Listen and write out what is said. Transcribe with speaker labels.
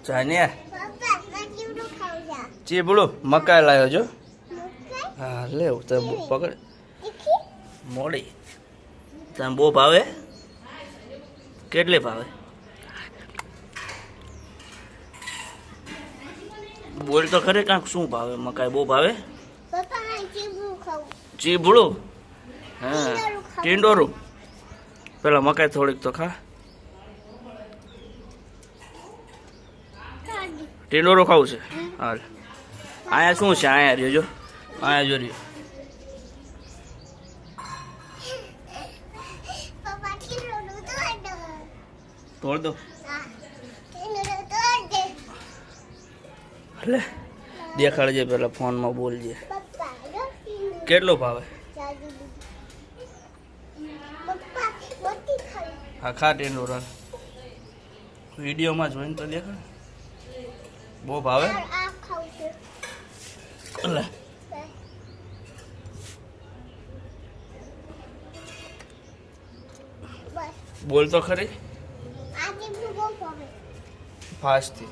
Speaker 1: જાને ચીબડું મકાઈ લાવ્યો જો. હા લેવ તો પકડ મોડી. તને બહુ ભાવે? કેટલી ભાવે? બોલ તો ખરે કાંક શું ભાવે? મકાઈ બહુ ભાવે? ચીબડું? હા ટીંડોરું. પેલા મકાઈ થોડીક તો ખા. ટીંડોરું ખાવું છે? હાલ અહીંયા શું છે? અહીંયા રહ્યો જો. અહીંયા જો રહ્યો. તોડ દો. એટલે દેખાડજે પેલા ફોનમાં બોલજે. કેટલો ભાવે? હા ખા ટેંડોરા. વિડીયોમાં જોઈને તો દેખાડ. બહુ ભાવે? એટલે બોલ તો ખરી ફાસ્ટથી.